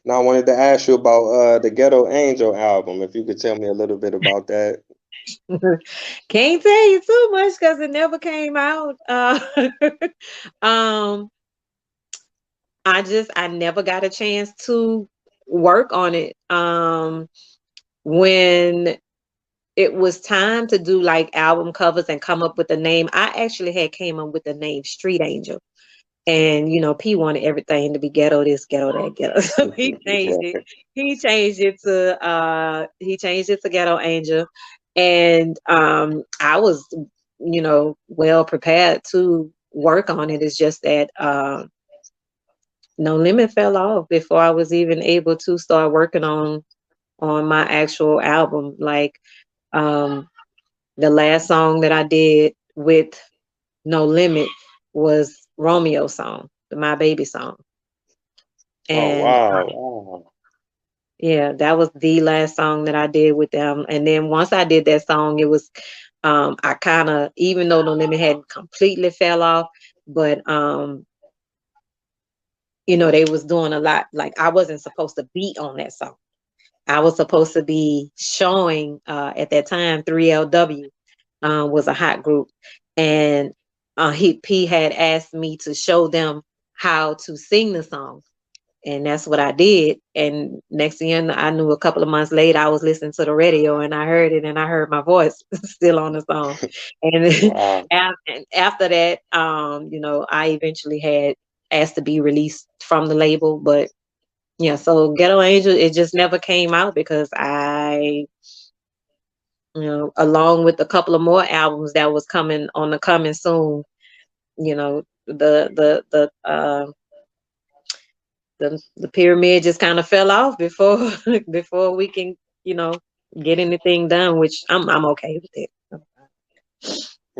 Now I wanted to ask you about the Ghetto Angel album. If you could tell me a little bit about that. Can't tell you too much because it never came out. Um, I never got a chance to work on it. When it was time to do like album covers and come up with a name, I actually had came up with the name Street Angel. And P wanted everything to be ghetto this, ghetto that, ghetto. So he changed it. He changed it to Ghetto Angel. And I was, well prepared to work on it. It's just that No Limit fell off before I was even able to start working on my actual album. Like um the last song that I did with No Limit was Romeo's song, the My Baby song. Oh And wow, wow. yeah, that was the last song that I did with them. And then once I did that song, it was I kind of, even though No Limit hadn't completely fell off, but they was doing a lot. Like I wasn't supposed to be on that song. I was supposed to be showing at that time 3LW was a hot group, and P had asked me to show them how to sing the song, and that's what I did. And next thing you know, I knew a couple of months later, I was listening to the radio and I heard it, and I heard my voice still on the song. And Wow. and after that, I eventually had asked to be released from the label, but yeah, so Ghetto Angel, it just never came out because along with a couple of more albums that was coming soon, the pyramid just kind of fell off before before we can, you know, get anything done, which I'm okay with it.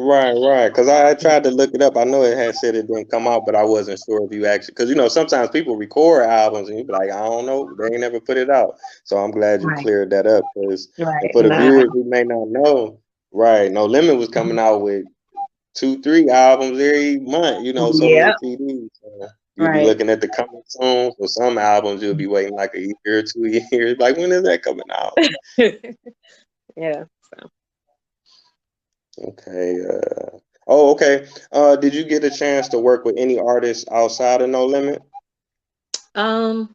Right, right. Because I tried to look it up. I know it had said it didn't come out, but I wasn't sure if you actually. Because sometimes people record albums and you be like, I don't know, they ain't never put it out. So I'm glad you Right, cleared that up. Because and right. for the Nah. viewers who may not know, right, No Limit was coming out with two, three albums every month. So many Yeah, CDs. So you'll be right. looking at the coming soon. For some albums, you'll be waiting like a year or 2 years. Like when is that coming out? Yeah. So, Okay. Oh, okay. Did you get a chance to work with any artists outside of No Limit? um,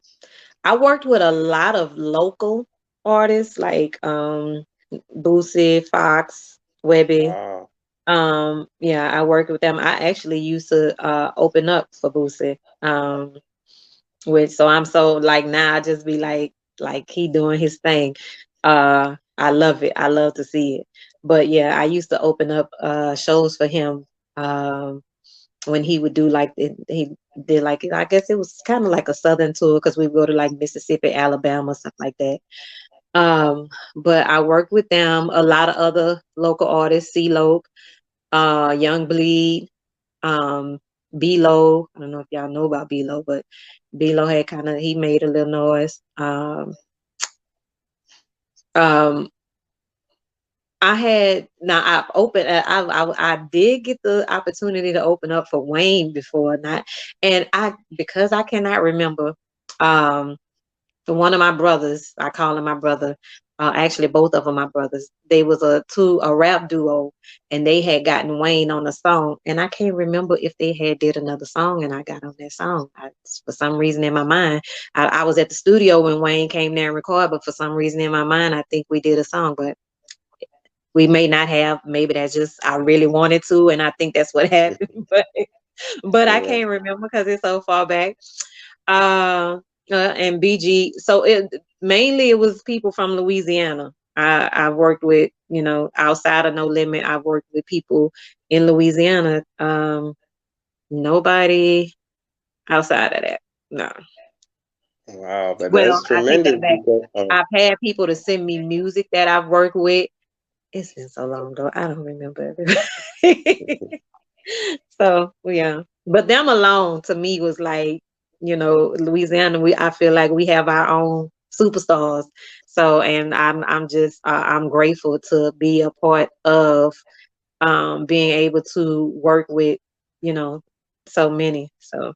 I worked with a lot of local artists like Boosie, Fox, Webby. Wow. Yeah, I worked with them. I actually used to open up for Boosie. Which so I'm so like now I just be like he doing his thing. I love it. I love to see it. But yeah, I used to open up shows for him when he would do like he did like I guess it was kind of like a southern tour because we go to like Mississippi, Alabama, stuff like that. But I worked with them, a lot of other local artists, CeeLo, Young Bleed, um, B-Lo. I don't know if y'all know about B-Lo, but B-Lo had he made a little noise. Um, I had now I opened I did get the opportunity to open up for Wayne before, not and I because I cannot remember. Um, one of my brothers, I call him my brother. Actually, both of them my brothers. They was a rap duo, and they had gotten Wayne on a song, and I can't remember if they had did another song, and I got on that song. For some reason in my mind, I was at the studio when Wayne came there and recorded, but for some reason in my mind, I think we did a song, but we may not have. Maybe that's just I really wanted to, and I think that's what happened. But I Yeah. can't remember because it's so far back. And BG. So it mainly it was people from Louisiana. I worked with, outside of No Limit. I worked with people in Louisiana. Nobody outside of that. No. Wow, but Well, that's I take tremendous that back. because I've had people to send me music that I've worked with. It's been so long though. I don't remember everybody. So yeah, but them alone to me was like, Louisiana. I feel like we have our own superstars. So, and I'm just I'm grateful to be a part of being able to work with, you know, so many. So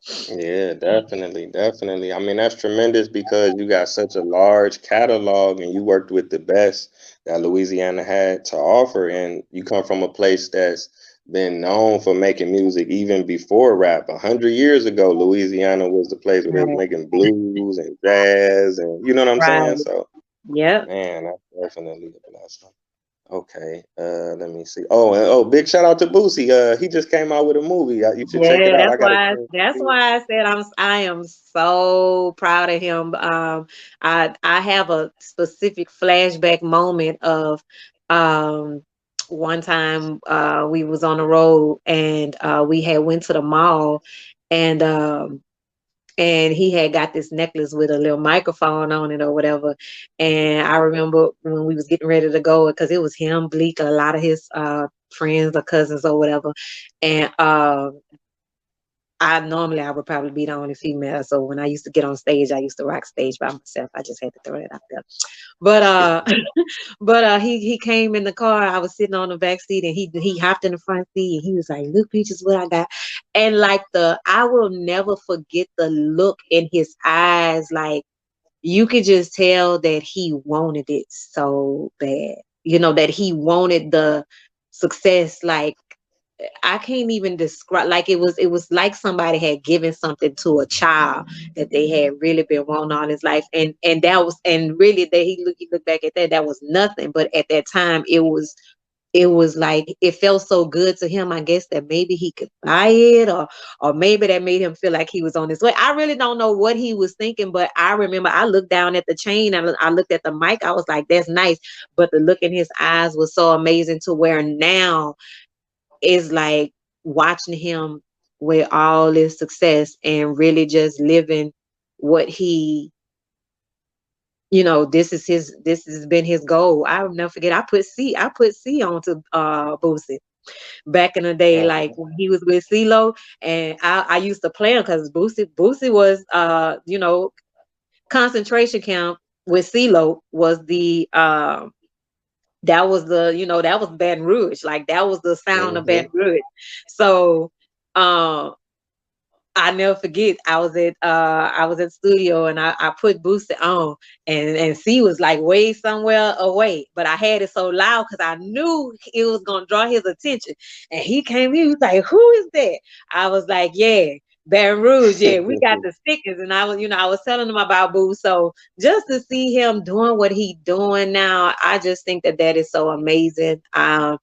Yeah, definitely, definitely. I mean, that's tremendous because you got such a large catalog and you worked with the best that Louisiana had to offer. And you come from a place that's been known for making music even before rap. 100 years ago, Louisiana was the place where they was Right. making blues and jazz, and you know what I'm saying? Right. So, Yep. man, that's definitely a blessing. Okay, let me see. Oh, and oh, big shout out to Boosie. He just came out with a movie. You should check it Yeah, out. that's I got a why chance to that's see it. why I said I am so proud of him. I have a specific flashback moment of um one time we was on the road and we had went to the mall and and he had got this necklace with a little microphone on it or whatever. And I remember when we was getting ready to go because it was him, Bleak, a lot of his friends or cousins or whatever. And I would probably be the only female. So when I used to get on stage, I used to rock stage by myself. I just had to throw it out there. But but he came in the car. I was sitting on the back seat and he hopped in the front seat and he was like, "Look, Peaches, what I got." And like I will never forget the look in his eyes. Like you could just tell that he wanted it so bad. You know, that he wanted the success. Like I can't even describe, like it was like somebody had given something to a child that they had really been wanting all his life. And that was, and really that he looked back at that, that was nothing. But at that time it was like it felt so good to him, I guess, that maybe he could buy it, or maybe that made him feel like he was on his way. I really don't know what he was thinking, but I remember I looked down at the chain and I looked at the mic. I was like, that's nice. But the look in his eyes was so amazing to where now is like watching him with all this success and really just living what he, this has been his goal. I'll never forget. I put C onto Boosie back in the day, like Mhm. when he was with CeeLo, and I used to play him because Boosie was concentration camp with CeeLo was the that was Baton Rouge. Like that was the sound of Baton Mhm. Rouge. So um I never forget. I was at studio and I put Booster on and C was like way somewhere away, but I had it so loud because I knew it was gonna draw his attention. And he came in, he was like, "Who is that?" I was like, "Yeah, Baton Rouge, yeah, we got the stickers." And I was telling him about Boo. So just to see him doing what he doing now, I just think that that is so amazing. I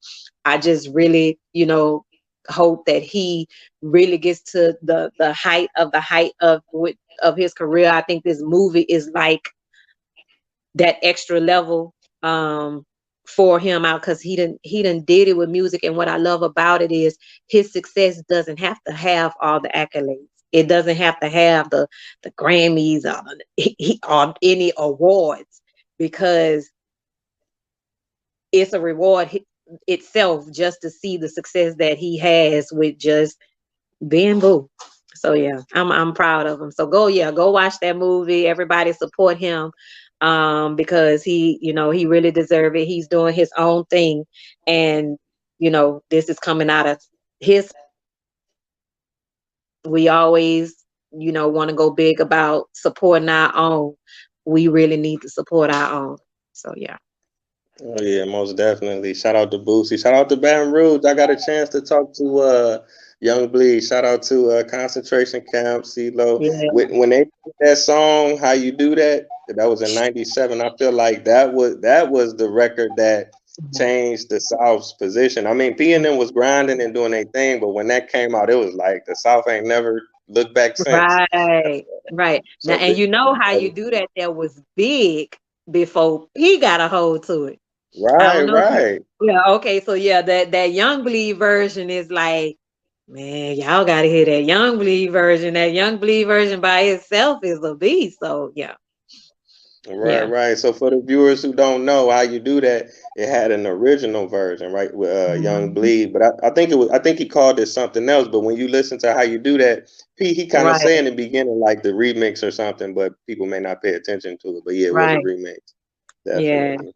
just really, hope that he really gets to the height of his career. I think this movie is like that extra level for him out because he didn't did it with music. And what I love about it is his success doesn't have to have all the accolades. It doesn't have to have the Grammys or any awards because it's a reward itself just to see the success that he has with just being Boo. So yeah, I'm proud of him. So go watch that movie. Everybody support him because he really deserve it. He's doing his own thing and this is coming out of his. We always want to go big about supporting our own. We really need to support our own. So yeah. Oh yeah, most definitely. Shout out to Boosie. Shout out to Baton Rouge. I got a chance to talk to Young Bleed. Shout out to Concentration Camp, CeeLo. Yeah. When they did that song, How You Do That, that was in '97. I feel like that was the record that changed the South's position. I mean, P&M was grinding and doing their thing, but when that came out, it was like the South ain't never looked back since. Right, right. Now, So and big. you know how you do that, that was big before he got a hold to it. I Right, don't know if you, right. yeah, okay, so yeah, that Young Bleed version is like, man, y'all gotta hear that Young Bleed version. That Young Bleed version by itself is a beast. So yeah, Right, yeah, right. So for the viewers who don't know how you do that, it had an original version, right, with Young mhm, Bleed. But I think it was, I think he called it something else. But when you listen to how you do that, he kind of right, say in the beginning like the remix or something, but people may not pay attention to it. But yeah, it was a right, remix, yeah. definitely.